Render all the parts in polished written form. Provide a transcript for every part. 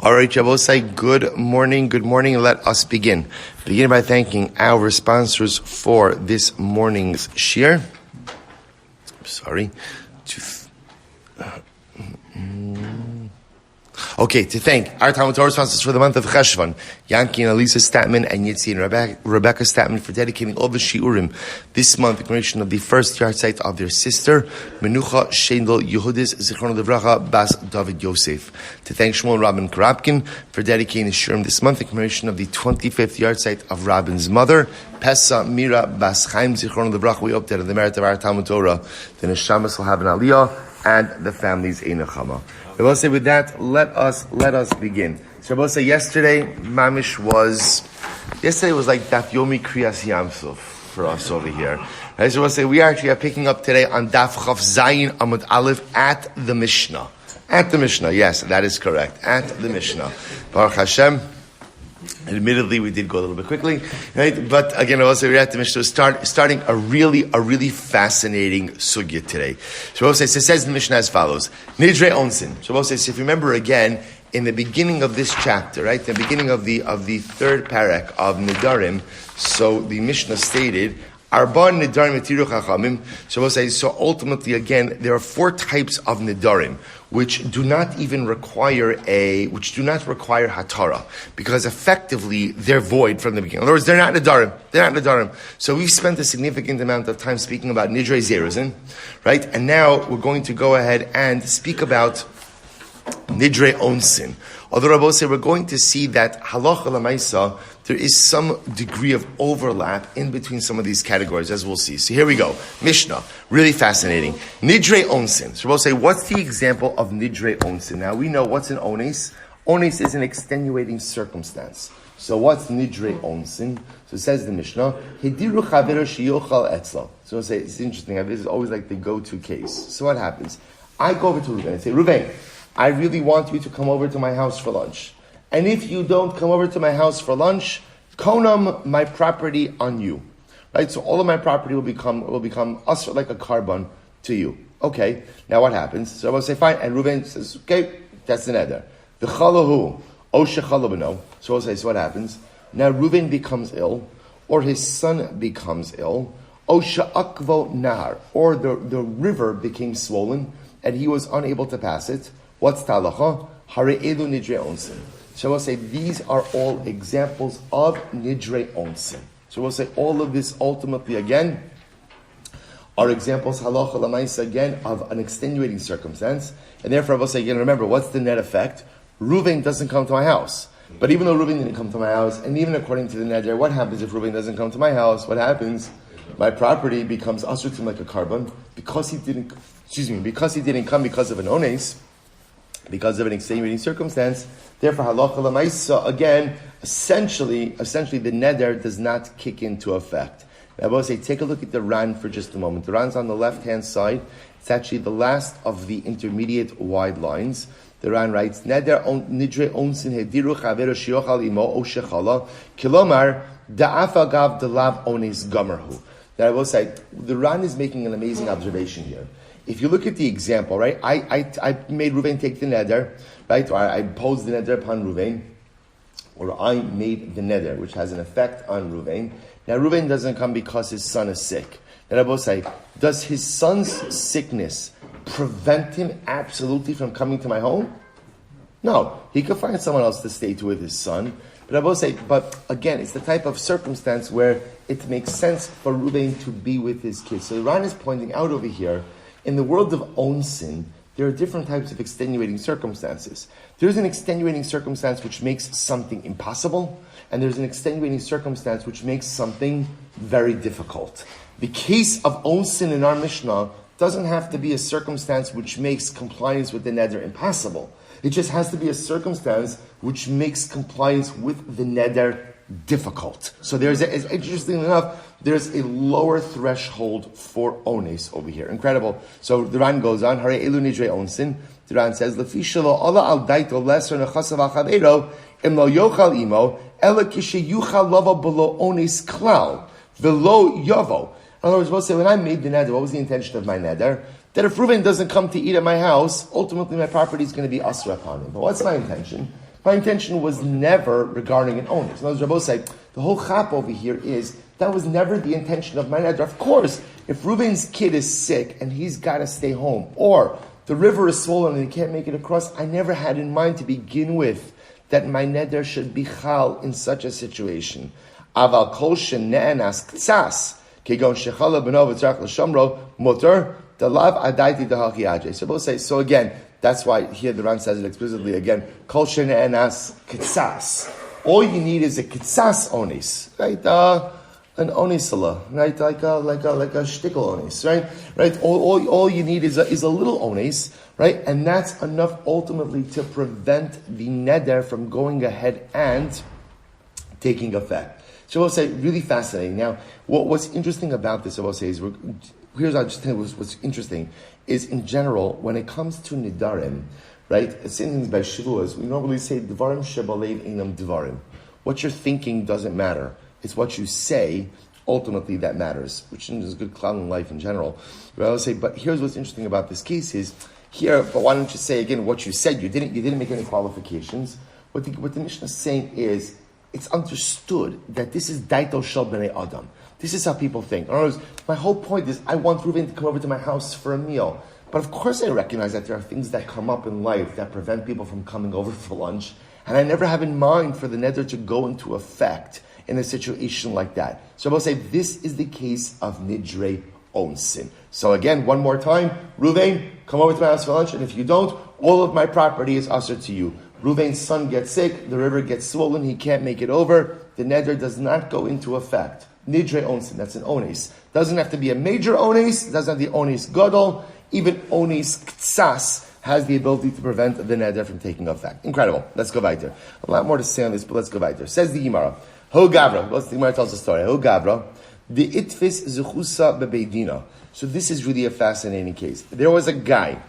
All right, Jabosai, good morning. Let us begin. Begin by thanking our sponsors for this morning's shir. To thank our TALMUD TORAH sponsors for the month of Cheshvan, Yanky and Aliza Statman and Yitzy and Rebecca Statman for dedicating all the shiurim this month, the commemoration of the first yarzheit of their sister, Menucha Shaindl Yehudis, Zichron Livracha, Bas Dovid Yosef. To thank Shmuel and Robyn Korobkin for dedicating the shiurim this month, the commemoration of the 25th yarzheit of Robyn's mother, Pessa Mira, Bas Chaim, Zichron Livracha. We hope that in the merit of our TALMUD TORAH, the neshamas will have an aliyah and the family's einachama. Rabbi say with that, let us begin. So Rabbi say yesterday was like Daf Yomi Kriyas Yamsuf for us over here. Right? So Rabbi say we actually are picking up today on Daf Chaf Zayin Amud Aleph at the Mishnah. At the Mishnah, yes, that is correct. At the Mishnah. Baruch Hashem. Admittedly, we did go a little bit quickly, right? But again, also we're at the Mishnah, starting a really fascinating sugya today. So it says the Mishnah as follows: Nidre Onsin. So if you remember again in the beginning of this chapter, right, the beginning of the third parak of Nedarim. So the Mishnah stated, Arba Nedarim etiru chachamim. So ultimately, again, there are four types of Nedarim which do not require hatara, because effectively they're void from the beginning. In other words, they're not Nedarim. So we've spent a significant amount of time speaking about Nidre Zerizin, right? And now we're going to go ahead and speak about Nidre Onsin. Although Rabbi say we're going to see that halacha l'maisa, there is some degree of overlap in between some of these categories, as we'll see. So here we go. Mishnah, really fascinating. Nidre Onsin. So Rabbi say, what's the example of Nidre Onsin? Now we know what's an ones. Ones is an extenuating circumstance. So what's Nidre Onsin? So it says the Mishnah, Hidiru chaveru sheyochal etzlo. So we'll say, it's interesting. This is always like the go-to case. So what happens? I go over to Reuven and say, Reuven, I really want you to come over to my house for lunch. And if you don't come over to my house for lunch, konam my property on you. Right? So all of my property will become us like a carbon to you. Okay. Now what happens? So I will say, fine. And Reuven says, okay, that's the neder. The chalahu, o shechalabano. So I'll say, so what happens? Now Reuven becomes ill, or his son becomes ill, o she'akvo nahar, or the river became swollen, and he was unable to pass it. What's talacha? Hare'elu nidre onsin. So we'll say these are all examples of nidre onsin. So we'll say all of this ultimately again are examples halacha l'maisa again of an extenuating circumstance. And therefore we'll say again, remember, what's the net effect? Reuven doesn't come to my house. But even though Reuven didn't come to my house, and even according to the neder, what happens if Reuven doesn't come to my house? What happens? My property becomes asrutim like a carbon because he didn't come because of an ones, because of an extenuating circumstance. Therefore, halacha l'maisa, again, essentially, the neder does not kick into effect. Now, I will say, take a look at the Ran for just a moment. The Ran's on the left-hand side. It's actually the last of the intermediate wide lines. The Ran writes, Neder nidre onsin hediru chaveru shiochal imo o shechala, kilomar da'afa gav delav ones gamerhu. Now, I will say, the Ran is making an amazing observation here. If you look at the example, right, I made Reuven take the neder, right, or I imposed the neder upon Reuven, or I made the neder, which has an effect on Reuven. Now, Reuven doesn't come because his son is sick. Then I will say, does his son's sickness prevent him absolutely from coming to my home? No. He could find someone else to stay with his son. But I will say, but again, it's the type of circumstance where it makes sense for Reuven to be with his kids. So Ran is pointing out over here, in the world of onsin, there are different types of extenuating circumstances. There's an extenuating circumstance which makes something impossible, and there's an extenuating circumstance which makes something very difficult. The case of onsin in our Mishnah doesn't have to be a circumstance which makes compliance with the neder impossible. It just has to be a circumstance which makes compliance with the neder difficult. So interestingly enough, there's a lower threshold for ones over here. Incredible. So the Ran goes on, Hare elu nidre onsin. The Ran says, Lefi shelo ala al daito lesser nechasav achavero im lo yochal imo ela kishe yuchal lava below ones klal velo yovo. In other words, we'll say, when I made the neder, what was the intention of my neder? That if Reuven doesn't come to eat at my house, ultimately my property is going to be asra upon him. But what's my intention? My intention was never regarding an onus. In other words, Rabbi say, the whole chap over here is, that was never the intention of my neder. Of course, if Reuven's kid is sick and he's got to stay home, or the river is swollen and he can't make it across, I never had in mind to begin with that my neder should be chal in such a situation. Aval kol shene'enas ktsas, kegon shechala b'no v'tzarach l'shamro, mutar, dalav adaiti dahachi ajay. So both say, so again, that's why here the Ran says it explicitly again, kol shene'enas ktsas. All you need is a ktsas onis, right? An onisala, right? Like a shtickle onis, right? Right? All you need is a little onis, right? And that's enough ultimately to prevent the neder from going ahead and taking effect. So I will say, really fascinating. Now, what's interesting about this, I will say, is here's I just think what's interesting is in general when it comes to nedarim, right? Same things by Shavuos. We normally say dvarim shebalev einam dvarim. What you're thinking doesn't matter. It's what you say, ultimately, that matters, which is a good cloud in life in general. But I will say, but here's what's interesting about this case is, here, but why don't you say again what you said? You didn't make any qualifications. What the Mishnah is saying is, it's understood that this is daito shel b'nei adam. This is how people think. In other words, my whole point is, I want Reuven to come over to my house for a meal. But of course I recognize that there are things that come up in life that prevent people from coming over for lunch. And I never have in mind for the neder to go into effect in a situation like that. So I will say this is the case of nidrei onsin. So again, one more time, Reuven, come over to my house for lunch, and if you don't, all of my property is usher to you. Reuven's son gets sick, the river gets swollen, he can't make it over, the neder does not go into effect. Nidrei onsin, that's an ones. Doesn't have to be a major ones, doesn't have the ones gadol, even ones ktsas has the ability to prevent the neder from taking effect. Incredible. Let's go weiter. A lot more to say on this, but let's go weiter. Says the Gemara. Ho Gavra, the Gemara tells a story. Ho Gavra, the itfis zechusa bebeidina. So this is really a fascinating case. There was a guy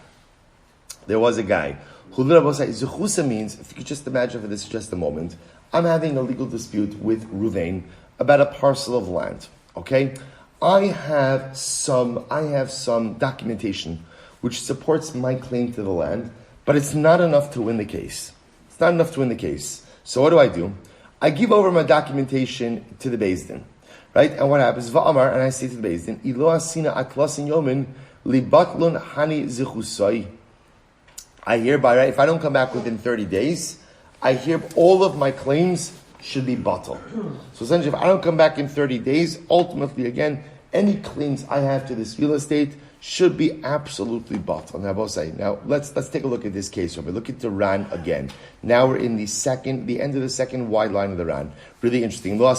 who literally said, zechusa means, if you could just imagine for this for just a moment, I'm having a legal dispute with Reuven about a parcel of land. Okay? I have some documentation which supports my claim to the land, but it's not enough to win the case. So what do? I give over my documentation to the Beis Din, right? And what happens? Va'amar, and I say to the Beis Din, Ilo asina atlasin yomin libatlun hani zichusai. I hereby, right? If I don't come back within 30 days, I hear all of my claims should be batal. So essentially, if I don't come back in 30 days, ultimately, again, any claims I have to this real estate should be absolutely batal. Now, let's take a look at this case over. Look at the Ran again. Now we're in the end of the second wide line of the Ran. Really interesting. Hi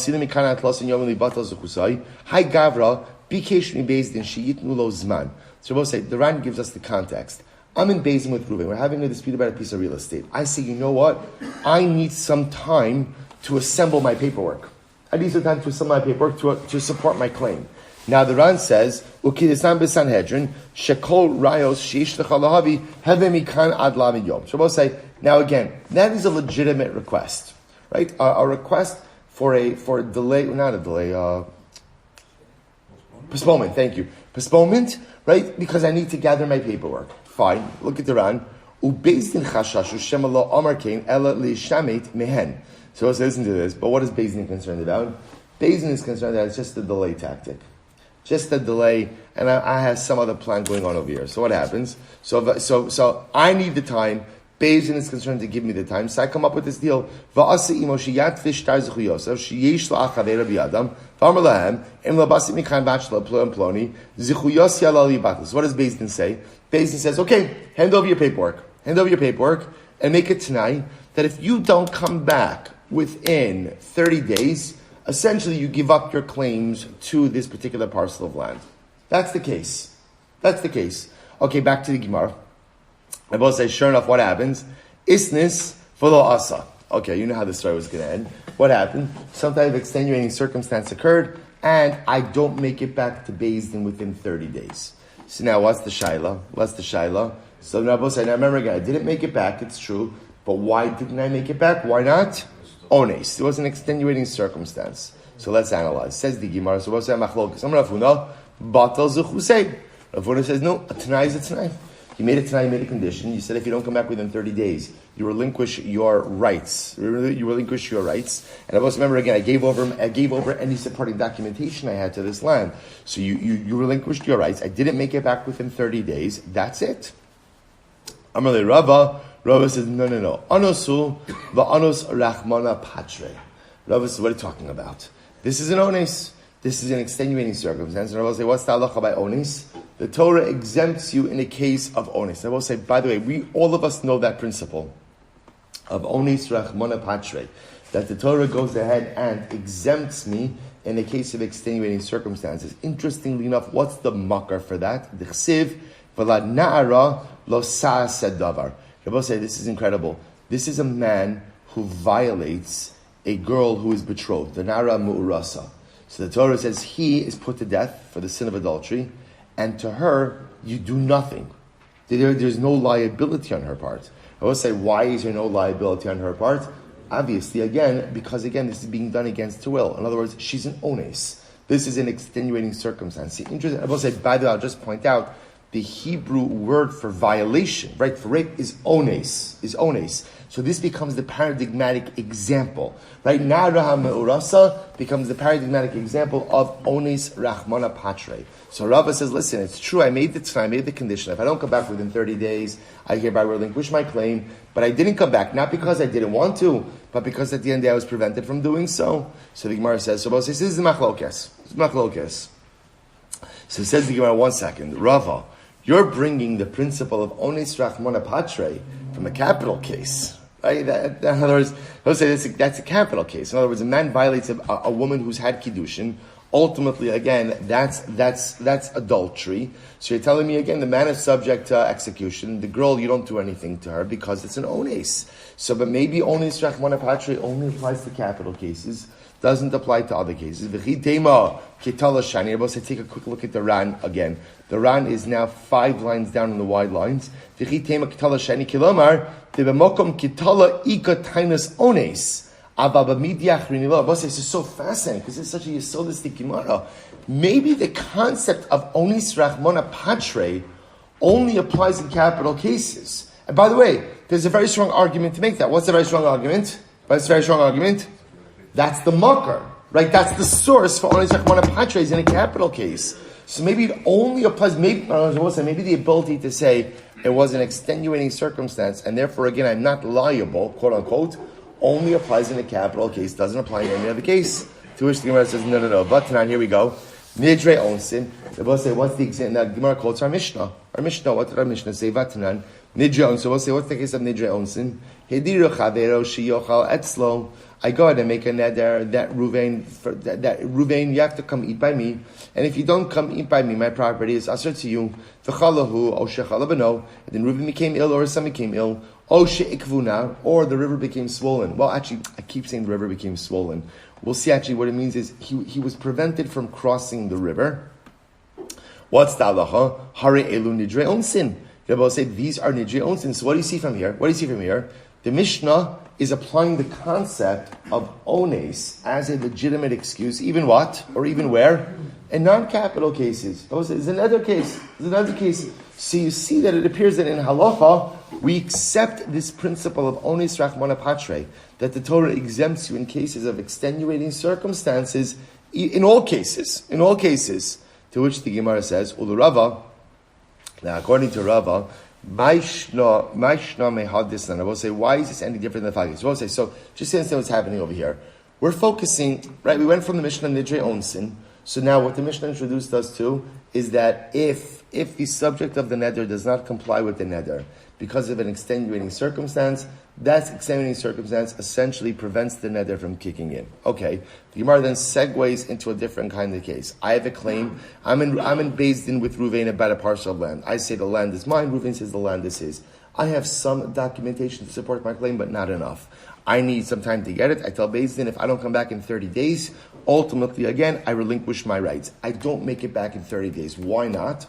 Gavra, bikesh mi Beis Din sheyitnu lo zman. So we'll say the Ran gives us the context. I'm in Beis Din with Reuven. We're having a dispute about a piece of real estate. I say, you know what? I need some time to assemble my paperwork. To support my claim. Now the Ran says, "Ukidisan b'Sanhedrin shekol rayos sheish lechalahavi heve mikan ad lamed yom." So we'll say now again that is a legitimate request, right? A request for a delay, not a delay, postponement. Thank you, postponement, right? Because I need to gather my paperwork. Fine. Look at the Ran. Ubeis din chashashu shemalo amar kein ela lishamet mehen. So let's listen to this. But what is Beis Din concerned about? Beis Din is concerned that it's just a delay tactic. Just a delay, and I have some other plan going on over here. So what happens? So I need the time. Beis Din is concerned to give me the time. So I come up with this deal. What does Beis Din say? Beis Din says, okay, hand over your paperwork, and make it tonight that if you don't come back within 30 days, essentially you give up your claims to this particular parcel of land. That's the case. Okay, back to the Gemara. I both say, sure enough, what happens? Isnis v'lo asa. Okay, you know how the story was going to end. What happened? Some type of extenuating circumstance occurred, and I don't make it back to Beis Din within 30 days. So now, what's the shaila? So now both say, now remember again, I didn't make it back, it's true, but why didn't I make it back? Why not? Ones. It was an extenuating circumstance. So let's analyze. Says the Gemara. So what's that machlokes? I'm Rav Huna. Batal zechusei. Rav Huna says no. A tanai is a tanai. You made it tonight, you made a condition. You said if you don't come back within 30 days, you relinquish your rights. You relinquish your rights. And I also remember again, I gave over any supporting documentation I had to this land. So you relinquished your rights. I didn't make it back within 30 days. That's it. Amalei Rava says, no. Anosu va'anos rachmana patre. Rava says, what are you talking about? This is an ones. This is an extenuating circumstance. And I will say, what's the halacha by ones? The Torah exempts you in a case of ones. I will say, by the way, all of us know that principle of ones rachmana patre, that the Torah goes ahead and exempts me in a case of extenuating circumstances. Interestingly enough, what's the makar for that? The chsiv v'la na'ara lo sa'ased davar. I will say, this is incredible. This is a man who violates a girl who is betrothed, the nara mu'urasa. So the Torah says he is put to death for the sin of adultery, and to her, you do nothing. There's no liability on her part. I will say, why is there no liability on her part? Obviously, because this is being done against her will. In other words, she's an ones. This is an extenuating circumstance. See, interesting. I will say, by the way, I'll just point out, the Hebrew word for violation, right, for rape is ones. So this becomes the paradigmatic example, right? Na'ara me'urasa becomes the paradigmatic example of ones rachmana patre. So Rava says, listen, it's true, I made the condition. If I don't come back within 30 days, I hereby relinquish my claim, but I didn't come back, not because I didn't want to, but because at the end of the day I was prevented from doing so. So the Gemara says, this is the machlokes. So it says the Gemara, 1 second, Rava, you're bringing the principle of ones rachmana patre from a capital case, right? In other words, let's say that's a capital case. In other words, a man violates a woman who's had kiddushin. Ultimately, again, that's adultery. So you're telling me again, the man is subject to execution. The girl, you don't do anything to her because it's an ones. So, but maybe ones rachmana patre only applies to capital cases. Doesn't apply to other cases. Take a quick look at the Ran again. The Ran is now 5 lines down in the wide lines. This is so fascinating because it's such a yesodistic Gemara. Maybe the concept of ones rachmana patre only applies in capital cases. And by the way, there's a very strong argument to make that. What's the very strong argument? That's the makar, right? That's the source for ones rachmana patre in a capital case. So maybe it only applies, maybe the ability to say it was an extenuating circumstance, and therefore, again, I'm not liable, quote unquote, only applies in a capital case, doesn't apply in any other case. To which the Gemara says, no. Vatanan, here we go. Nidre onsin. The Gemara say, what's the example? Now, the Gemara quotes our Mishnah. What did our Mishnah say? Vatanan. Nidre onsin. We'll say, what's the case of Nidre onsin? Hediru chavero shiyochal etzlo. I go ahead and make a neder that Ruvain, you have to come eat by me. And if you don't come eat by me, my property is asr to you. V'chalahu, o shechalabano. And then Ruvain became ill, or his son became ill. O she'ikvuna, or the river became swollen. Well, actually, I keep saying the river became swollen. We'll see actually what it means is he was prevented from crossing the river. What's the halacha? Hare elu nidre onsin. They both say these are nidre onsin. So what do you see from here? The Mishnah is applying the concept of ones as a legitimate excuse, even what? Or even where? In non-capital cases. There's another case. So you see that it appears that in halacha, we accept this principle of ones rachmana patre, that the Torah exempts you in cases of extenuating circumstances, in all cases. To which the Gemara says, Ulu Rava, now according to Rava, Maishna mehadisnan. I will say, why is this any different than the Fagis? I will say, so just to understand what's happening over here. We're focusing, right? We went from the Mishnah Nidre Onsin. So now what the Mishnah introduced us to is that if the subject of the neder does not comply with the neder because of an extenuating circumstance, that extenuating circumstance essentially prevents the neder from kicking in. Okay, the Gemara then segues into a different kind of case. I have a claim. I'm in Beis Din with Ruvain about a parcel of land. I say the land is mine. Ruvain says the land is his. I have some documentation to support my claim, but not enough. I need some time to get it. I tell Beis Din, if I don't come back in 30 days, ultimately, again, I relinquish my rights. I don't make it back in 30 days. Why not?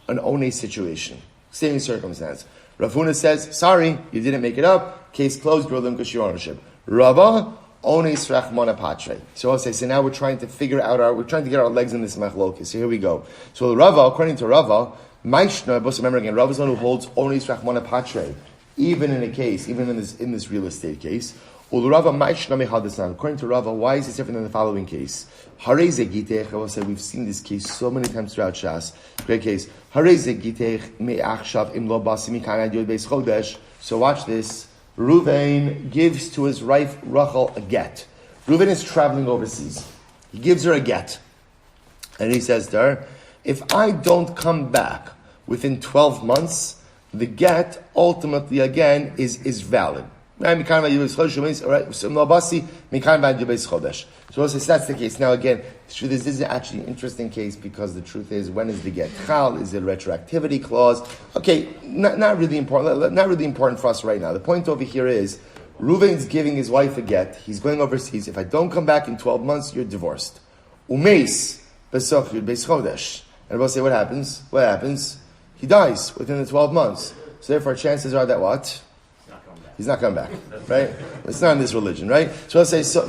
An ones situation. Same circumstance. Rav Huna says, sorry, you didn't make it up. Case closed, relinquish your ownership. Rava, ones rachmana patre. So I'll say, so now we're trying to get our legs in this machlokes. So here we go. So Rava, according to Rava, Maishna, but remember again, Rav is one who holds only Rachmana Patre, even in this real estate case. According to Rava, why is it different than the following case? I will say we've seen this case so many times throughout Shas. Great case. So watch this. Reuven gives to his wife Rachel a get. Reuven is traveling overseas. He gives her a get. And he says to her, if I don't come back within 12 months, the get ultimately again is valid. So that's the case. Now again, this is actually an interesting case because the truth is, when is the get chal? Is it a retroactivity clause? Okay, not really important. Not really important for us right now. The point over here is, Reuven's giving his wife a get. He's going overseas. If I don't come back in 12 months, you're divorced. Umeis besoch beis chodesh. And we'll say, what happens? What happens? He dies within the 12 months. So therefore, chances are that what? He's not coming back, right? It's not in this religion, right? So I'll say, so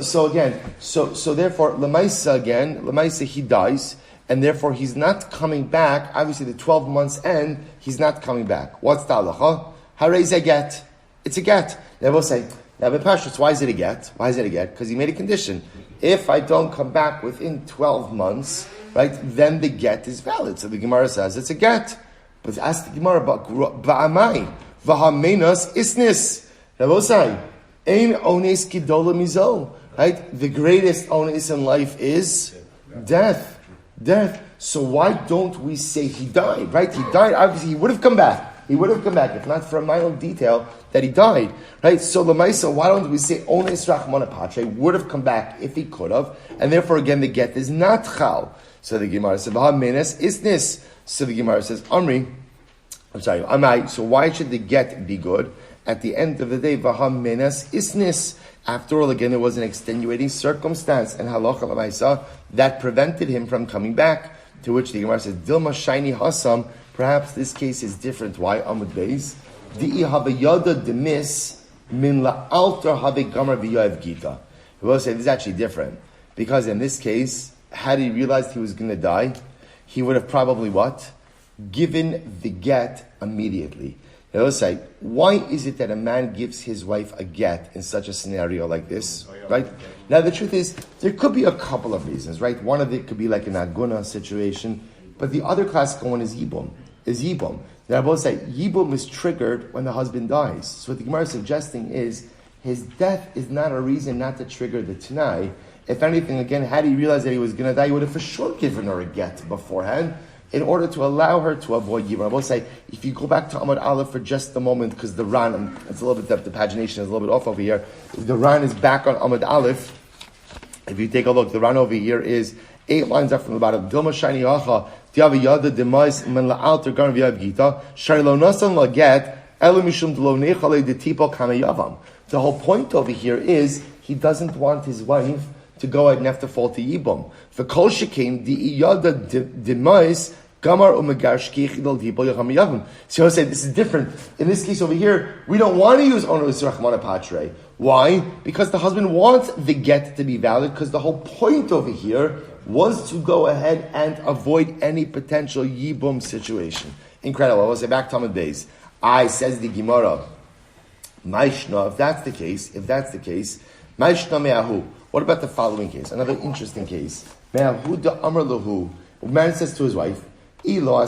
therefore, Lemaisa, he dies, and therefore he's not coming back. Obviously, the 12 months end, he's not coming back. What's the halacha? Harei a get. It's a get. Now we'll say, Pashtus, why is it a get? Why is it a get? Because he made a condition. If I don't come back within 12 months, right, then the get is valid. So the Gemara says it's a get. But ask the Gemara about ba'amai, v'hamenas isnis. Rabosai, ein ones kidola mizo. Right? The greatest ones in life is death. Death. So why don't we say he died? Right? He died. Obviously, he would have come back. He would have come back if not for a mild detail that he died. Right? So Lamaisa, why don't we say ones rachmana patre would have come back if he could have, and therefore again the get is not chal. So the Gemara says, v'hamenas isnis. So the Gemara says, Amai. So why should the get be good? At the end of the day, v'hamenas isnis. After all, again, there was an extenuating circumstance and halacha l'maisa that prevented him from coming back. To which the Gemara says, Dilma shiny hasam. Perhaps this case is different. Why? Amud beis. Di'i havayada demis min la'alter havegamar v'yoev gita. We will say this is actually different. Because in this case, had he realized he was going to die, he would have probably what? Given the get immediately. They will say, why is it that a man gives his wife a get in such a scenario like this? Right? Now the truth is, there could be a couple of reasons, right? One of it could be like an aguna situation, but the other classical one is yibum. Now I will say, yibum is triggered when the husband dies. So what the Gemara is suggesting is, his death is not a reason not to trigger the Tanai. If anything, again, had he realized that he was going to die, he would have for sure given her a get beforehand, in order to allow her to avoid Yibum. I will say, if you go back to Amud Aleph for just a moment, because the Ran, it's a little bit, the pagination is a little bit off over here. The Ran is back on Amud Aleph. If you take a look, the Ran over here is 8 lines up from the bottom. Dilma shani acha, tiavi yada demais men la'alter garn v'yav gita, shari lo nasan laget, elu mishum delo nechale de tipo kame yavam. The whole point over here is, he doesn't want his wife to go ahead and have to fall to Yibum. For kol shekim, di yada demais, Gamar umegar shkichidol dibol yacham yavam. So I say this is different. In this case over here, we don't want to use onus rachmana patre. Why? Because the husband wants the get to be valid. Because the whole point over here was to go ahead and avoid any potential yibum situation. Incredible. I will say back to Talmud days. Says the Gemara. Maishna. If that's the case, Maishna me'ahu. What about the following case? Another interesting case. Me'ahu da amar lahu. A man says to his wife. So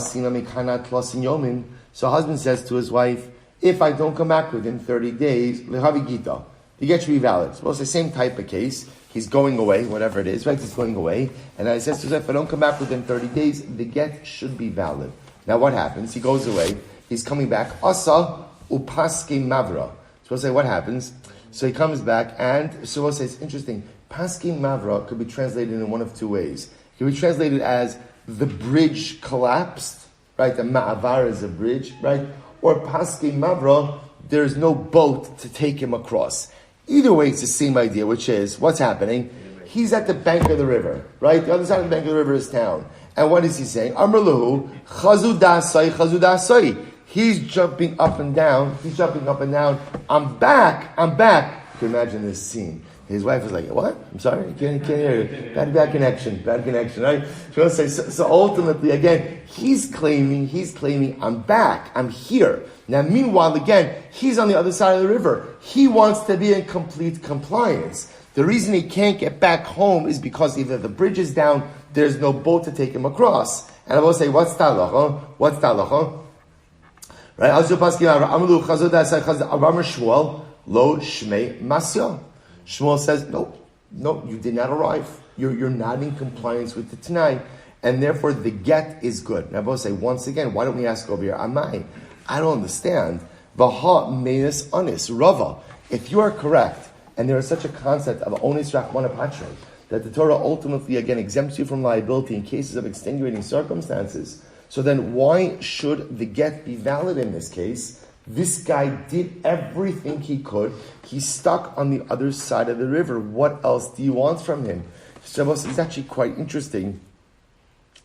husband says to his wife, if I don't come back within 30 days, lehavi gita, the get should be valid. So it's the same type of case. He's going away, whatever it is, right? He's going away. And I says to his wife, if I don't come back within 30 days, the get should be valid. Now what happens? He goes away. He's coming back. Asa upaske mavra. So we'll say, what happens? So he comes back and, so we'll say, it's interesting. Paske mavra could be translated in one of two ways. It could be translated as the bridge collapsed, right? The ma'avar is a bridge, right? Or paske mavra, there's no boat to take him across. Either way, it's the same idea, which is, what's happening? He's at the bank of the river, right? The other side of the bank of the river is town. And what is he saying? Amr lahu, chazu dasai. He's jumping up and down. I'm back. You can imagine this scene. His wife was like, what? I'm sorry, I can't hear you. Bad connection, right? So ultimately, again, he's claiming, I'm back, I'm here. Now, meanwhile, again, he's on the other side of the river. He wants to be in complete compliance. The reason he can't get back home is because either the bridge is down, there's no boat to take him across. And I will say, what's talacha? Right? Shmuel, lo shmei masya. Shmuel says, no, you did not arrive. You're not in compliance with the Tanai, and therefore the get is good. Now I will say, once again, why don't we ask over here, Amai? I don't understand. Vaha menis anis, Rava. If you are correct, and there is such a concept of onis rachmana patre, that the Torah ultimately, again, exempts you from liability in cases of extenuating circumstances, so then why should the get be valid in this case? This guy did everything he could. He's stuck on the other side of the river. What else do you want from him? Shabbos is actually quite interesting.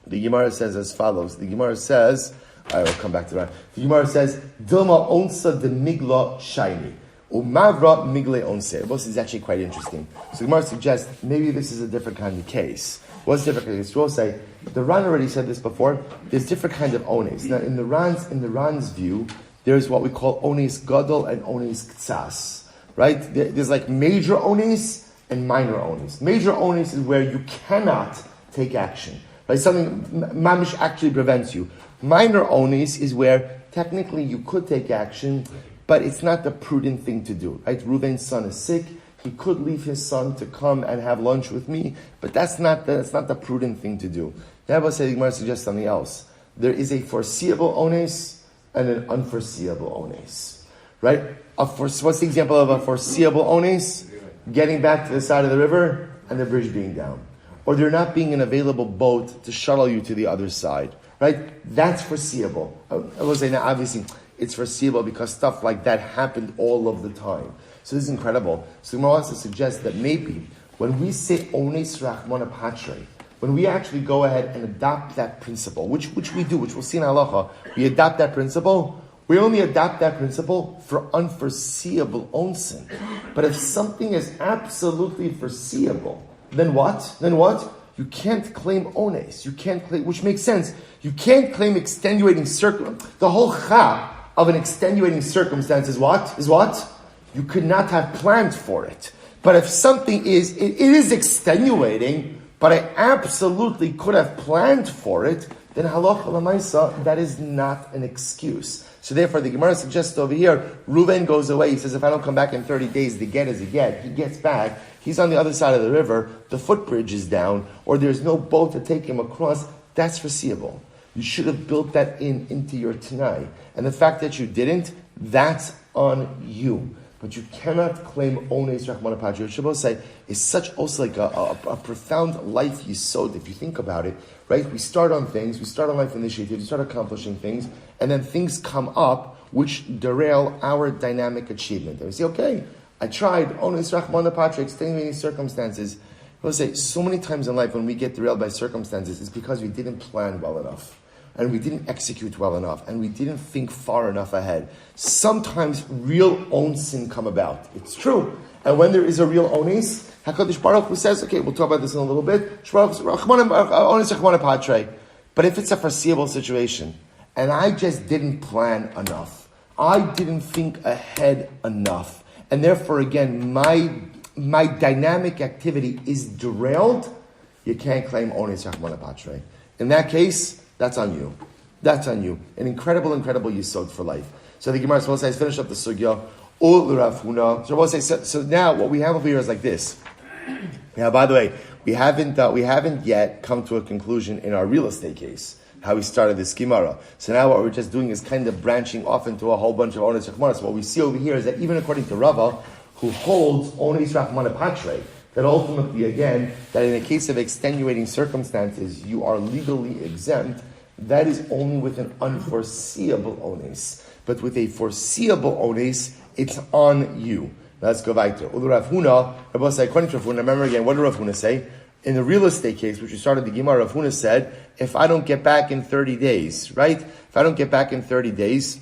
The Gemara says as follows. The Gemara says, I will come back to that. The Gemara says, Dilma onsa de migla shiny. Umavra migle onse. Shabbos is actually quite interesting. So the Gemara suggests maybe this is a different kind of case. What's different kind of case? We'll say, the Ran already said this before, there's different kinds of ones. Now in the Ran's view, there's what we call ones gadol and ones ktsas, right? There's like major ones and minor ones. Major ones is where you cannot take action, right? Something mamish actually prevents you. Minor ones is where technically you could take action, but it's not the prudent thing to do, right? Reuven's son is sick. He could leave his son to come and have lunch with me, but that's not the prudent thing to do. Now, the Gemara suggests something else. There is a foreseeable ones and an unforeseeable ones, right? What's the example of a foreseeable ones? Getting back to the side of the river and the bridge being down. Or there not being an available boat to shuttle you to the other side, right? That's foreseeable. I will say now, obviously, it's foreseeable because stuff like that happened all of the time. So this is incredible. So Gemara wants to suggest that maybe when we say ones rachmana patre, when we actually go ahead and adopt that principle, which we do, which we'll see in halacha, we adopt that principle, we only adopt that principle for unforeseeable onsin. But if something is absolutely foreseeable, then what? You can't claim ones. You can't claim, which makes sense. You can't claim extenuating circumstance. The whole cha of an extenuating circumstance is what? You could not have planned for it. But if something it is extenuating, but I absolutely could have planned for it, then halacha l'maisa, that is not an excuse. So therefore, the Gemara suggests over here, Reuven goes away. He says, if I don't come back in 30 days, the get is a get. He gets back. He's on the other side of the river. The footbridge is down, or there's no boat to take him across. That's foreseeable. You should have built that into your Tanai. And the fact that you didn't, that's on you. But you cannot claim ones rachmana patre. Shabbos say is such also like a profound life yisod if you think about it, right? We start on things, we start on life initiatives, we start accomplishing things, and then things come up which derail our dynamic achievement. And we say, okay, I tried ones rachmana patre, extenuating circumstances. Shabbos say so many times in life when we get derailed by circumstances, it's because we didn't plan well enough. And we didn't execute well enough, and we didn't think far enough ahead. Sometimes real onsin come about. It's true. And when there is a real onis, HaKadosh Baruch Hu says, okay, we'll talk about this in a little bit. But if it's a foreseeable situation, and I just didn't plan enough, I didn't think ahead enough, and therefore, again, my dynamic activity is derailed, you can't claim onis rachmana patre. In that case, that's on you. That's on you. An incredible yisod for life. So the Gemara says, finish up the sugya. So now what we have over here is like this. Now, by the way, we haven't yet come to a conclusion in our real estate case, how we started this Gemara. So now what we're just doing is kind of branching off into a whole bunch of onis rachmana. So what we see over here is that even according to Rava, who holds onis rachmana patre, that ultimately, again, that in a case of extenuating circumstances, you are legally exempt, that is only with an unforeseeable ones. But with a foreseeable ones, it's on you. Now let's go back to it. Rav Huna, according to Rav Huna, remember again, what did Rav Huna say? In the real estate case, which we started the Gemara, Rav Huna said, if I don't get back in 30 days, right? If I don't get back in 30 days,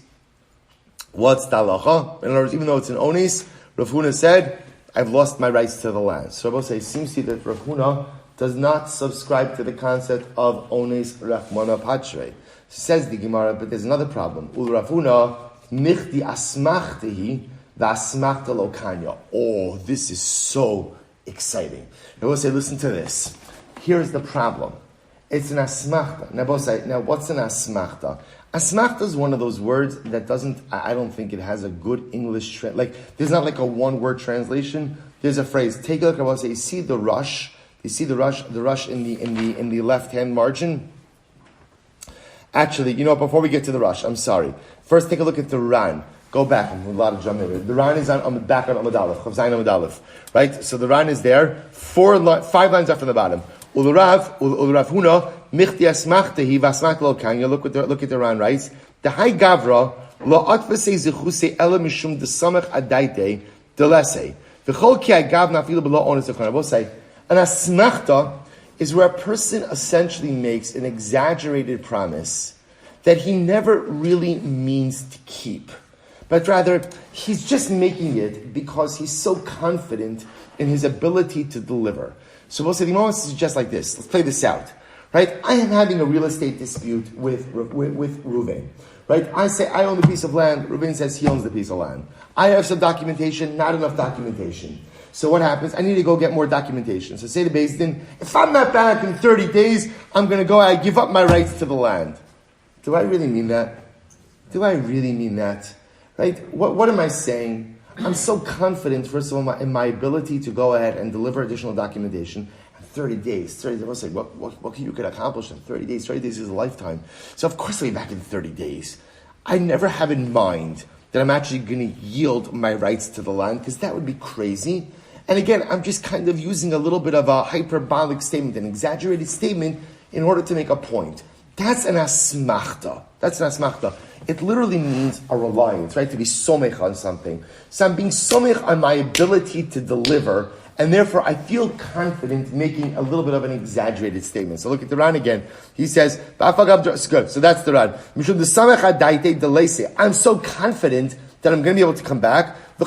what's the halacha? In other words, even though it's an ones, Rav Huna said, I've lost my rights to the land. So Rabbi say, it seems to you that Rav Huna does not subscribe to the concept of ones rachmana patre. Says the Gemara, but there's another problem. Ul Rav Huna michti asmachtehi v'asmachta lo kanya. Oh, this is so exciting. Rabbi say, listen to this. Here's the problem. It's an asmachta. Now, what's an asmachta? Asmachta is one of those words that I don't think it has a good English, there's not like a one-word translation. There's a phrase. Take a look at what I say. You see the rush in the left-hand margin? Actually, before we get to the rush, I'm sorry. First, take a look at the ran. Go back. I'm a lot of jumping here. The ran is on the back on Amud Aleph. Chavzayin Amud Aleph. Right? So the ran is there. 5 lines up from the bottom. Ulurav Huna michti asmachtehi v'asmachta lo kanya. Look at the ran writes. The high gavra lo atfasei zechusei ela mishum desamach adaite delesei v'chol ki agav nafilu below onus ekon. I will say an asmachta is where a person essentially makes an exaggerated promise that he never really means to keep, but rather he's just making it because he's so confident in his ability to deliver. So we'll say the moment is just like this. Let's play this out, right? I am having a real estate dispute with Reuven, right? I say I own the piece of land. Reuven says he owns the piece of land. I have some documentation, not enough documentation. So what happens? I need to go get more documentation. So say to Beis Din, if I'm not back in 30 days, I'm going to go, I give up my rights to the land. Do I really mean that? Right? What am I saying? I'm so confident, first of all, in my ability to go ahead and deliver additional documentation. 30 days. I was like, what you could accomplish in 30 days? 30 days is a lifetime. So of course I'll be back in 30 days. I never have in mind that I'm actually going to yield my rights to the land, because that would be crazy. And again, I'm just kind of using a little bit of a hyperbolic statement, an exaggerated statement, in order to make a point. That's an asmachta. It literally means a reliance, right? To be somech on something. So I'm being somech on my ability to deliver, and therefore I feel confident making a little bit of an exaggerated statement. So look at the Ran again. He says, good. So that's the Ran. I'm so confident that I'm going to be able to come back. I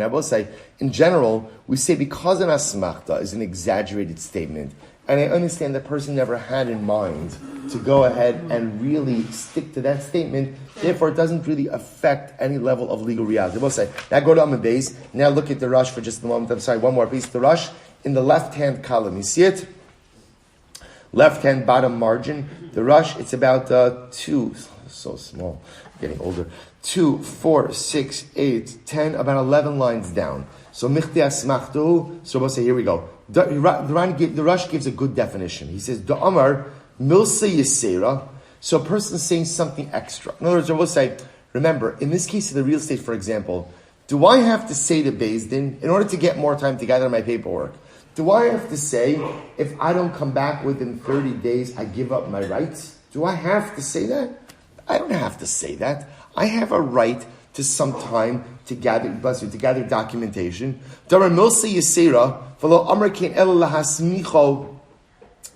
will say, in general, we say because an asmachta is an exaggerated statement, and I understand the person never had in mind to go ahead and really stick to that statement, therefore it doesn't really affect any level of legal reality. I will say, now go to Amud Beis, now look at the rush for just a moment. I'm sorry, one more piece. The rush in the left-hand column, you see it? Left-hand bottom margin. The rush, it's about 2, so small, getting older. 2, 4, 6, 8, 10, about 11 lines down. So michti asmachtu. So we'll say, here we go. The Rush gives a good definition. He says, the Amar milsa yisera. So a person is saying something extra. In other words, we'll say, remember, in this case of the real estate, for example, do I have to say to Beis Din, in order to get more time to gather my paperwork, do I have to say, if I don't come back within 30 days, I give up my rights? Do I have to say that? I don't have to say that. I have a right to some time to gather documentation. Damar milsa yisera v'lo amar kein ela lahasmicho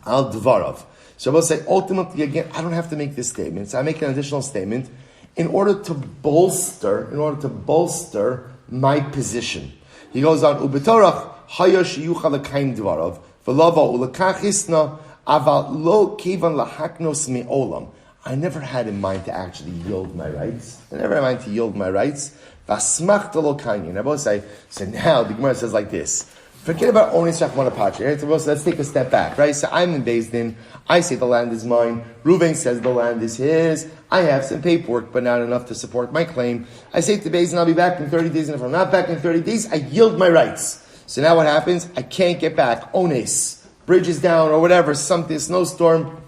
al dvarav. So I will say, ultimately, again, I don't have to make this statement. So I make an additional statement in order to bolster my position. He goes on, ubetorach hayosh yuchal l'kaim dvarav v'lava ulakachisna aval lo kevan lahaknos me'olam. I never had in mind to actually yield my rights. Vasmachta lo kaini. And I both say, so now the Gemara says like this. Forget about onis rachmana patre. Right? So let's take a step back, right? So I'm in Beis Din. I say the land is mine. Reuven says the land is his. I have some paperwork, but not enough to support my claim. I say to Beis Din, I'll be back in 30 days. And if I'm not back in 30 days, I yield my rights. So now what happens? I can't get back. Onis. Bridge is down or whatever. Something, snowstorm.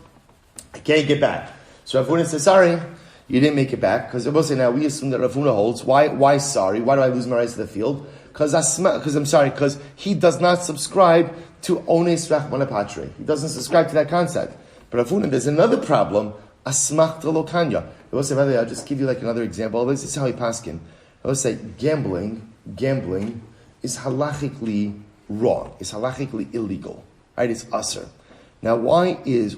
I can't get back. So Rav Huna says, sorry, you didn't make it back. Because now we assume that Rav Huna holds. Why sorry? Why do I lose my rights to the field? Because he does not subscribe to ones rachmana patre. He doesn't subscribe to that concept. But Rav Huna, there's another problem, asmachta lo kanya. I will say, by the way, I'll just give you like another example. This is how he paskin. I will say, gambling is halachically wrong. It's halachically illegal. Right? It's usher. Now, why is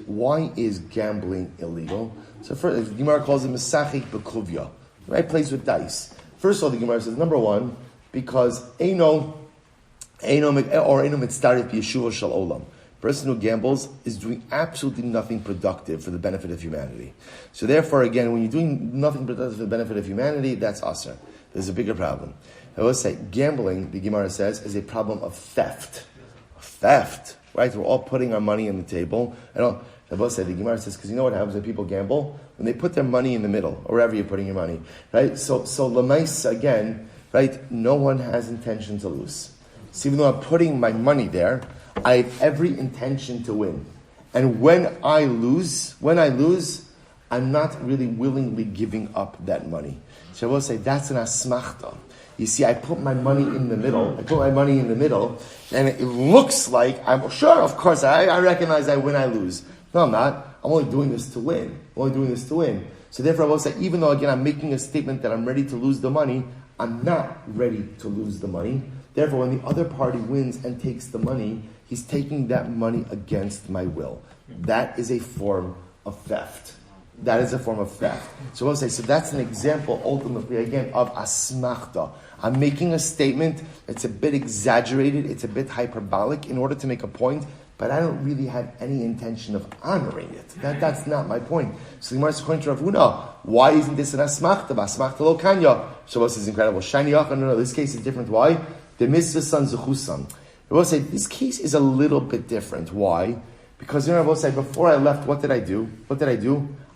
gambling illegal? So first, the Gemara calls it mesachik bekuvya, right? Plays with dice. First of all, the Gemara says, number one, because Eino mitzaref b'yeshuva shel olam. Person who gambles is doing absolutely nothing productive for the benefit of humanity. So therefore, again, when you're doing nothing productive for the benefit of humanity, that's asur. There's a bigger problem. I will say, gambling, the Gemara says, is a problem of theft. Theft, right? We're all putting our money on the table. I will say, the Gemara says, because you know what happens when people gamble? When they put their money in the middle, or wherever you're putting your money, right? So lamais, again, right? No one has intention to lose. So even though I'm putting my money there, I have every intention to win. And when I lose, I'm not really willingly giving up that money. So I will say that's an asmachta. You see, I put my money in the middle, and it looks like I'm sure, of course, I recognize I win, I lose. No, I'm not. I'm only doing this to win. So therefore, I will say, even though, again, I'm making a statement that I'm ready to lose the money, I'm not ready to lose the money. Therefore, when the other party wins and takes the money, he's taking that money against my will. That is a form of theft. So I will say, so that's an example, ultimately, again, of asmachta. I'm making a statement, it's a bit exaggerated, it's a bit hyperbolic in order to make a point, but I don't really have any intention of honoring it. That's not my point. So the Gemara is going to Rav Huna, why isn't this an asmachta? Asmachta lo kanya. So this is incredible. Shiny yachar, no, this case is different. Why? The mitzvah son zechusan. I will say, this case is a little bit different. Why? Because I will say, before I left, what did I do?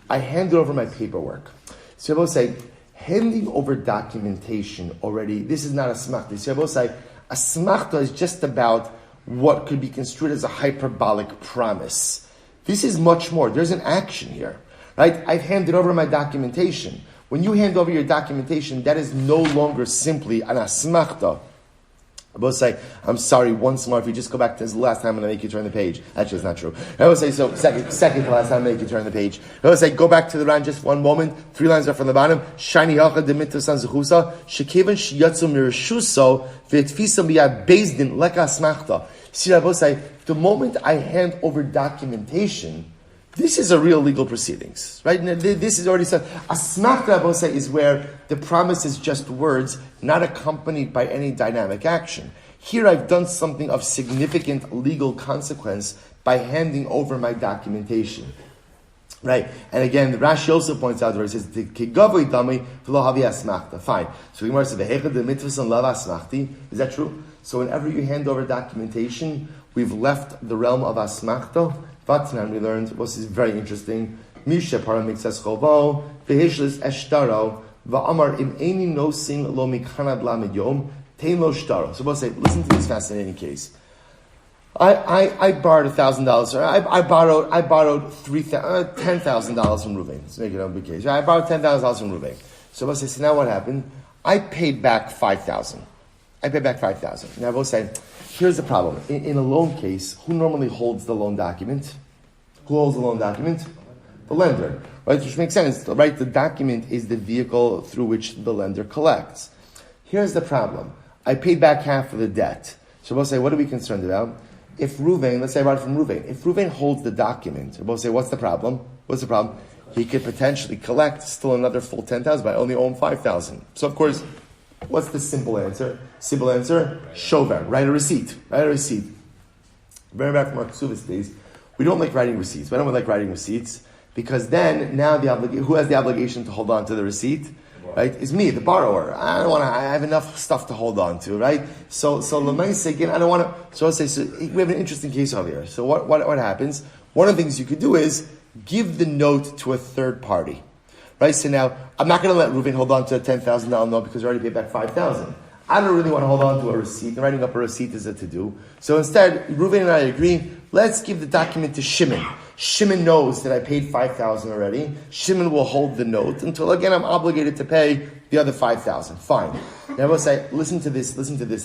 I handed over my paperwork. So I will say, handing over documentation already, this is not a smachta. So I will say, a smachta is just about what could be construed as a hyperbolic promise. This is much more. There's an action here, right? I've handed over my documentation. When you hand over your documentation, that is no longer simply an asmachta. I will say, I'm sorry, once more, if you just go back to the last time I'm going to make you turn the page. Actually, it's not true. I will say, so second to last time I'm going to make you turn the page. I will say, go back to the line just one moment. 3 lines are from the bottom. Shiny yachad demitu san zechusa, shekevan shiyatzu mirishuso, v'etfisa miyad bezdin leka smachta. See, I will say, the moment I hand over documentation, this is a real legal proceedings, right? This is already said. A smachta, I will say, is where the promise is just words, not accompanied by any dynamic action. Here I've done something of significant legal consequence by handing over my documentation. Right? And again, the Rashi also points out where it says, Kigavoi dami v'lo havi asmachta. Fine. So the Gemara says, V'hechad the mitzvahs and lav asmachti. Is that true? So whenever you hand over documentation, we've left the realm of asmachta. Vatnan, we learned, this is very interesting. Misha paramixas chovo, v'hishlis eshtaro, v'amar im eini nosin lo mikhanad lamed yom, tein lo shtaro. So we'll say, listen to this fascinating case. I borrowed $1,000. I borrowed $10,000 from Ruvain. Let's make it a big case. I borrowed $10,000 from Ruvain. So we'll say, so now what happened? I paid back $5,000. Now I will say, here's the problem. In a loan case, who normally holds the loan document? Who holds the loan document? The lender. Right? Which makes sense. Right? The document is the vehicle through which the lender collects. Here's the problem. I paid back half of the debt. So we'll say, what are we concerned about? If Ruvain, let's say I borrowed from Ruvain, if Ruvain holds the document, we'll say, what's the problem? He could potentially collect still another full $10,000, but I only owe him $5,000. So of course, what's the simple answer? Shover. Write a receipt. Very back from our Ksuvas days, we don't like writing receipts. Why don't we like writing receipts? Because then, now who has the obligation to hold on to the receipt? Right? Is me, the borrower. I have enough stuff to hold on to, right? So Lamaisa, again, I don't want to, so I'll say, so we have an interesting case over here. So what happens? One of the things you could do is give the note to a third party. Right? So now, I'm not going to let Ruvain hold on to a $10,000 note because I already paid back $5,000. I don't really want to hold on to a receipt. And writing up a receipt is a to-do. So instead, Ruvain and I agree, let's give the document to Shimon. Shimon knows that I paid $5,000 already. Shimon will hold the note until, again, I'm obligated to pay the other $5,000. Fine. Now I will say, listen to this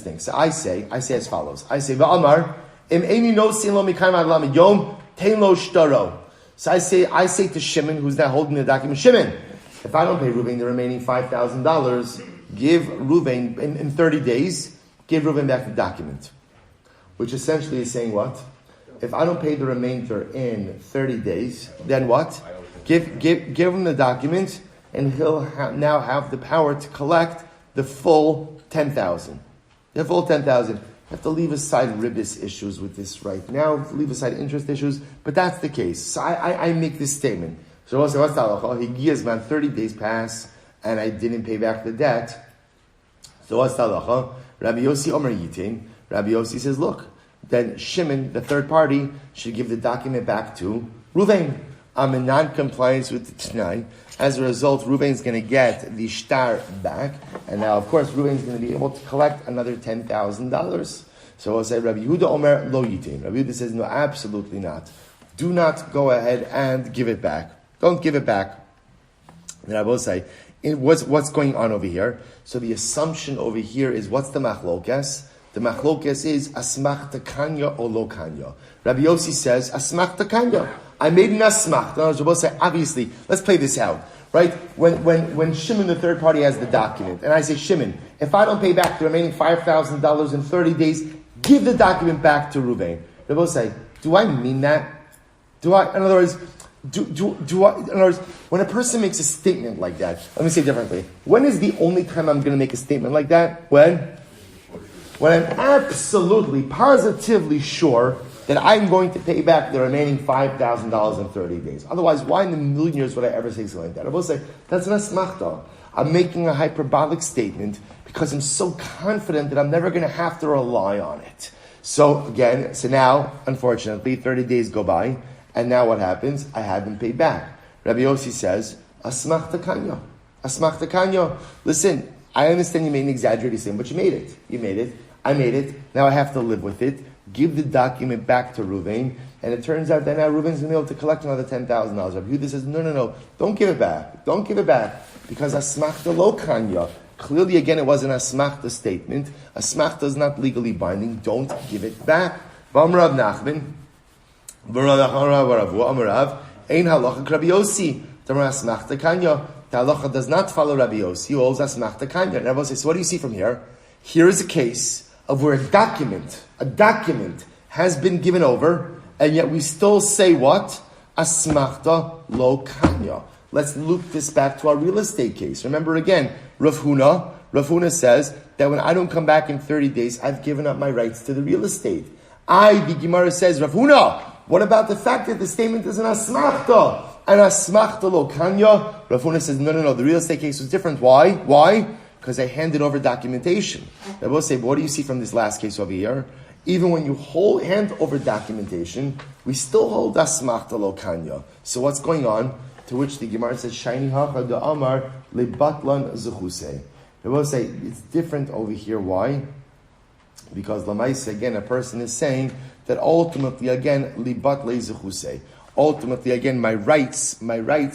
thing. So I say as follows. I say, Va'amar, im eini nosin lo mikayim ad lamed yom, tein lo shtaro. So I say to Shimon, who's now holding the document, Shimon, if I don't pay Ruvain the remaining $5,000, give Ruvain, in 30 days, give Ruvain back the document. Which essentially is saying what? If I don't pay the remainder in 30 days, then what? Give him the document, and he'll now have the power to collect the full 10,000. You have all 10,000. You have to leave aside ribbis issues with this right now, leave aside interest issues, but that's the case. So I make this statement. So what's the halacha? Higiyas man, 30 days pass, and I didn't pay back the debt. So what's the halacha? Rabbi Yossi Omer Yitin. Rabbi Yossi says, look, then Shimon, the third party, should give the document back to Ruvain. I'm in non-compliance with the Tanai. As a result, Ruvain's going to get the shtar back, and now, of course, Ruvain's going to be able to collect another $10,000. So I'll say, Rabbi Yehuda Omer lo yitin. Rabbi Yehuda says, no, absolutely not. Do not go ahead and give it back. Don't give it back. And I will say, what's going on over here? So the assumption over here is, what's the machlokes? The machlokes is asmachta kanya or lo kanya. Rabbi Yossi says asmachta kanya. I made an asmachta. Rabbi say, obviously, let's play this out, right? When Shimon, the third party, has the document, and I say, Shimon, if I don't pay back the remaining $5,000 in 30 days, give the document back to Ruvain. Rabbi say, do I mean that? In other words, when a person makes a statement like that, let me say it differently. When is the only time I'm going to make a statement like that? When I'm absolutely, positively sure that I'm going to pay back the remaining $5,000 in 30 days. Otherwise, why in a million years would I ever say something like that? I will say, that's an asmachta. I'm making a hyperbolic statement because I'm so confident that I'm never going to have to rely on it. So now, unfortunately, 30 days go by, and now what happens? I haven't paid back. Rabbi Yossi says, asmachta kanya. Asmachta kanya. Listen, I understand you made an exaggerated statement, but you made it. You made it. I made it. Now I have to live with it. Give the document back to Ruvain, and it turns out that now Ruvain's going to be able to collect another $10,000. Rabbi Yehuda says, no, don't give it back. Don't give it back, because asmachta lo kanya. Clearly, again, it was an asmachta statement. Asmachta is not legally binding. Don't give it back. V'amrav Nachman, v'amrav ein halacha Rabbi Yossi. Tamar asmachta kanya. The halacha does not follow Rabbi Yossi. He holds asmachta kanya. And everyone says, so what do you see from here? Here is a case of where a document has been given over, and yet we still say what? Asmachta lo kanya. Let's loop this back to our real estate case. Remember again, Rav Huna says that when I don't come back in 30 days, I've given up my rights to the real estate. The Gemara says, Rav Huna, what about the fact that the statement is an asmachta? And asmachta lo kanya? Rav Huna says, no, the real estate case was different. Why? Because I handed over documentation. I will say, what do you see from this last case over here? Even when you hand over documentation, we still hold asmachta lo kanya. So what's going on? To which the Gemara says, Shiny hacha de amar lebatlan zechusei. I will say, it's different over here. Why? Because lamaisa, again, a person is saying that ultimately, again, libatle zechusei. Ultimately, again, my rights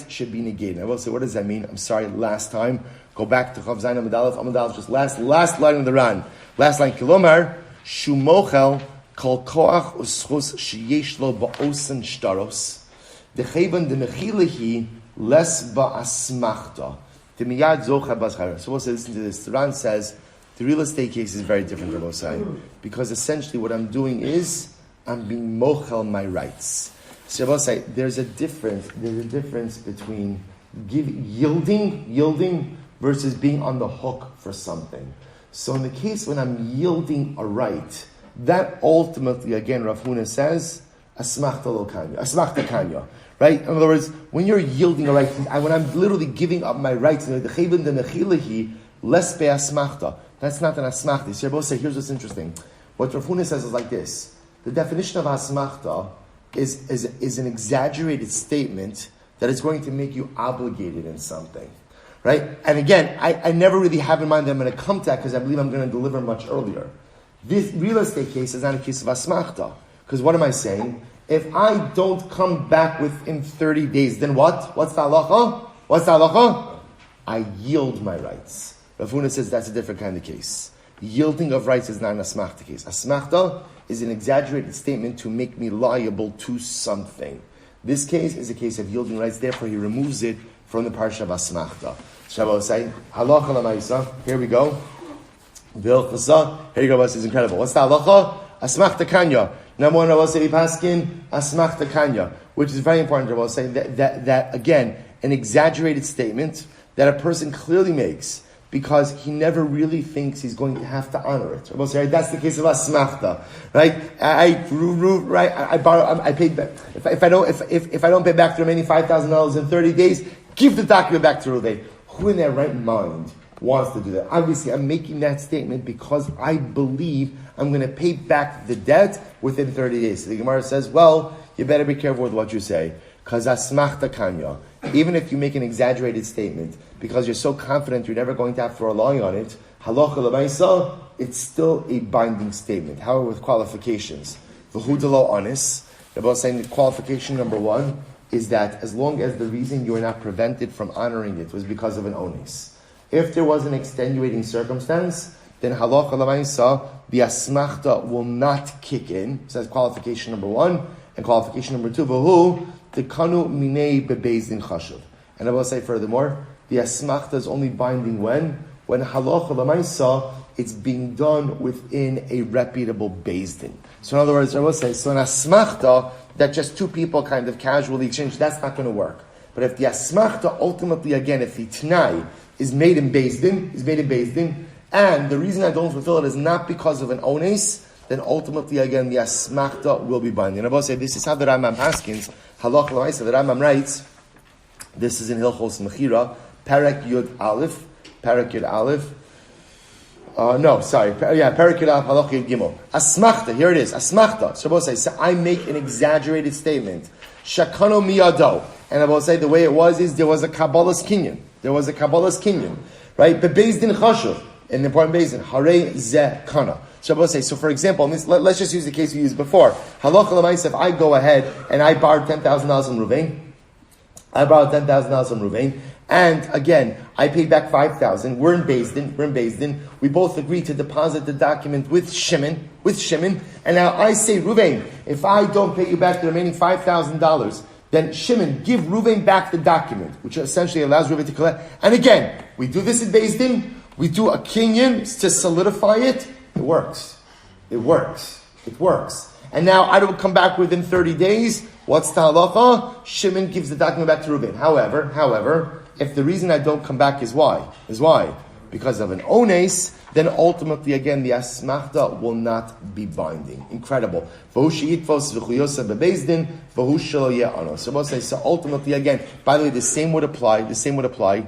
should be negated. I will say, what does that mean? I'm sorry, last time. Go back to Chav Zayin Amadalef, just last line of the Ran. Last line, Kilomar, Shumochel, Kol Koach Uschus Sheyesh Lo Ba'osen Shtaros, Decheban de Mechilehi, Les Ba'asmachta, De Miyad Zocha Ba'schar. So we'll say, listen to this. The Ran says, the real estate case is very different, Rabbi Osai, because essentially what I'm doing is, I'm being mochel my rights. So Rabbi Osai, there's a difference between yielding, versus being on the hook for something. So in the case when I'm yielding a right, that ultimately, again, Rav Huna says, asmachta kanya, right? In other words, when you're yielding a right, when I'm literally giving up my rights, that's not an asmachta. So both say, here's what's interesting. What Rav Huna says is like this. The definition of asmachta is an exaggerated statement that is going to make you obligated in something. Right? And again, I never really have in mind that I'm going to come to that because I believe I'm going to deliver much earlier. This real estate case is not a case of asmachta. Because what am I saying? If I don't come back within 30 days, then what? What's the halacha? I yield my rights. Rav Huna says that's a different kind of case. Yielding of rights is not an asmachta case. Asmachta is an exaggerated statement to make me liable to something. This case is a case of yielding rights, therefore he removes it from the parsha of asmachta. Shabbos say, halacha l'maisa. Here we go. V'ilchasa. Here you go. This is incredible. What's the halacha? Asmachta kanya. Number one, Rabbi say paskin asmachta kanya, which is very important. Rabbi say that again, an exaggerated statement that a person clearly makes because he never really thinks he's going to have to honor it. Right? That's the case of asmachta, right? I paid back. If I don't pay back the remaining $5,000 in 30 days, give the document back to Reuven. Who in their right mind wants to do that? Obviously, I'm making that statement because I believe I'm going to pay back the debt within 30 days. So the Gemara says, well, you better be careful with what you say, because asmachta kanya. Even if you make an exaggerated statement, because you're so confident you're never going to have to rely on it, halacha l'maisa, it's still a binding statement. However, with qualifications. V'hudalo onis, Rabbi is saying that qualification number one is that as long as the reason you are not prevented from honoring it was because of an onis. If there was an extenuating circumstance, then halacha l'maisa, the asmachta will not kick in. So that's qualification number one. And qualification number two, v'hu, tekanu minei bebezdin chashuv. And I will say furthermore, the asmachta is only binding when halacha l'maisa, it's being done within a reputable bezdin. So in other words, I will say, so an asmachta that just two people kind of casually exchange, that's not going to work. But if the asmachta ultimately, again, if the t'nai is made in bezdin, and the reason I don't fulfill it is not because of an ones, then ultimately, again, the asmachta will be binding. And I will say, this is how the Rambam paskins, halach l'maisa, the Rambam writes, this is in Hilchos Mechira, Perek Yud Aleph, Perek Yud Aleph, Perek Yud Aleph, halach Yud Gimel. Asmachta, here it is, asmachta. So I will say, so I make an exaggerated statement, shakano miyado. And I will say, the way it was is, there was a Kabbalah's kinyan. Right? Bebezdin chashuv, an important bezdin, harei ze kana. So I will say, so for example, let's just use the case we used before. Halacha l'maisa, if I go ahead and I borrowed $10,000 from Reuven, and again, I paid back $5,000. We're in Bezdin. We both agreed to deposit the document with Shimon, and now I say, Reuven, if I don't pay you back the remaining $5,000, then Shimon, give Reuven back the document, which essentially allows Reuven to collect. And again, we do this in Bezdin, we do a kinyan to solidify it. It works. And now I don't come back within 30 days. What's the halacha? Shimon gives the document back to Reuven. However, if the reason I don't come back is why? Because of an ones, then ultimately again the asmachta will not be binding. Incredible. So ultimately again, by the way, the same would apply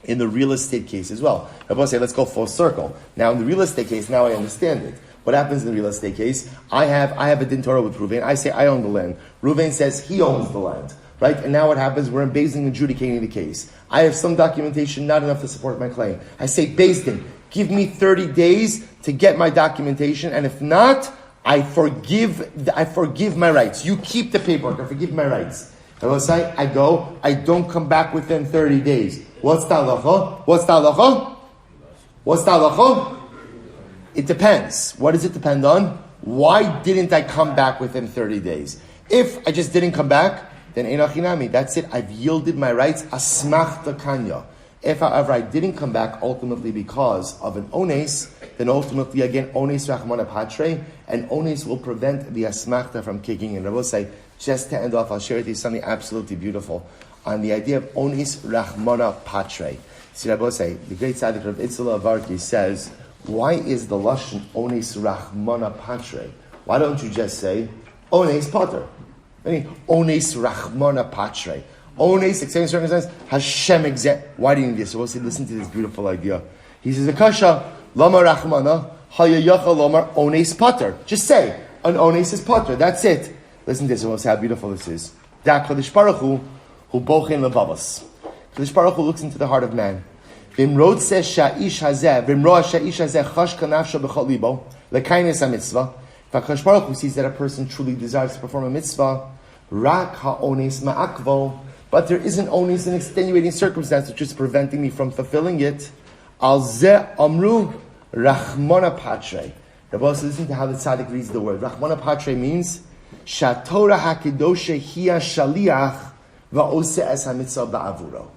in the real estate case as well. Rabbi say, let's go full circle. Now in the real estate case, now I understand it. What happens in the real estate case? I have a din Torah with Reuven. I say I own the land. Reuven says he owns the land. Right? And now what happens? We're in Bezdin adjudicating the case. I have some documentation, not enough to support my claim. I say, Bezdin, give me 30 days to get my documentation, and if not, I forgive my rights. You keep the paperwork, I forgive my rights. I will say, I don't come back within 30 days. What's the halacha? It depends. What does it depend on? Why didn't I come back within 30 days? If I just didn't come back, then einachinami. That's it. I've yielded my rights. Asmachta kanya. If, however, I didn't come back ultimately because of an ones, then ultimately again ones rachmana patre, and ones will prevent the asmachta from kicking in. I will say, just to end off, I'll share with you something absolutely beautiful on the idea of ones rachmana patre. See, I will say, the great tzaddik Rav Itzela Avarki says, why is the lashon ones rachmana patre? Why don't you just say ones pater? Ones rachmana patre. Ones, extending circumstance, Hashem exempt. Why do you need this? So we'll see, listen to this beautiful idea. He says, Akasha, lama rachmana, hayayacha lama ones pater. Just say, an ones is pater. That's it. Listen to this, and we'll see how beautiful this is. Da Kadosh Baruch Hu bochin levavos. Kadosh Baruch Hu looks into the heart of man. V'imrod se sha'ish hazeh, v'imroa sha'ish hazeh chash kanafsha b'chol libo, l'kainis ha-mitzvah. If Kadosh Baruch Hu sees that a person truly desires to perform a mitzvah, rak ha-ones ma'akvo, but there is an ones, an extenuating circumstance which is preventing me from fulfilling it. Al zeh amru rachmana patre. Rabbi, listen to how the tzaddik reads the word. Rachmana patre means shaTorah hakidosha hiya shaliach va'ose es hamitzvah ba'avuro.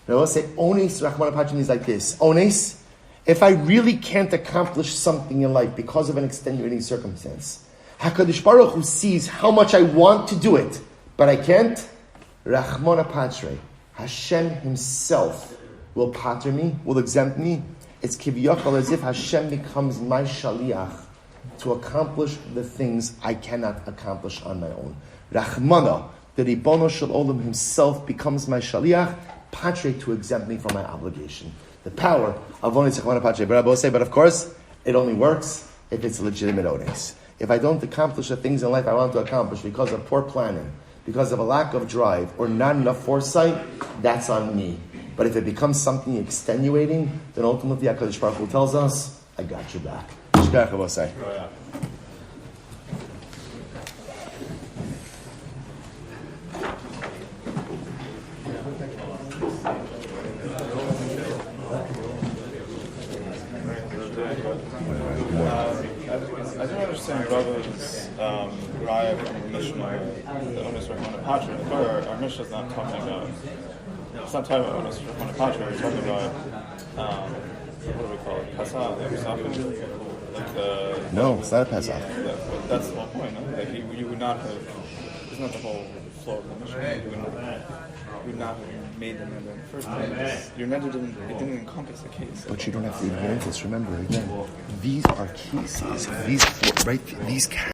Rabbi say ones rachmana patre means like this. Ones, if I really can't accomplish something in life because of an extenuating circumstance, HaKadosh Baruch Hu sees how much I want to do it, but I can't. Rachmana patre, Hashem Himself will pater me, will exempt me. It's kiviyachal as if Hashem becomes my shaliach to accomplish the things I cannot accomplish on my own. Rachmana, the Ribono Shel Olam himself becomes my shaliach, patre to exempt me from my obligation. The power of only tzachmana patre. But of course, it only works if it's legitimate ones. If I don't accomplish the things in life I want to accomplish because of poor planning, because of a lack of drive, or not enough foresight, that's on me. But if it becomes something extenuating, then ultimately HaKadosh Baruch Hu tells us, I got your back. Shkach Avosai. I don't understand Rabbi's raya from the Mishnah, the Onus Rahman Patra. Our Mishnah is not talking about. It's not talking about Onus Rahman Patra. It's talking about what do we call it? Pessa Mira. No, it's not a Pesach. That's the whole point. No? That you would not have. Isn't that the whole flow of the Mishnah? You would not have made them in the first place. Your Neder didn't encompass the case. But you don't have to ignore this. Remember, again, these are cases. These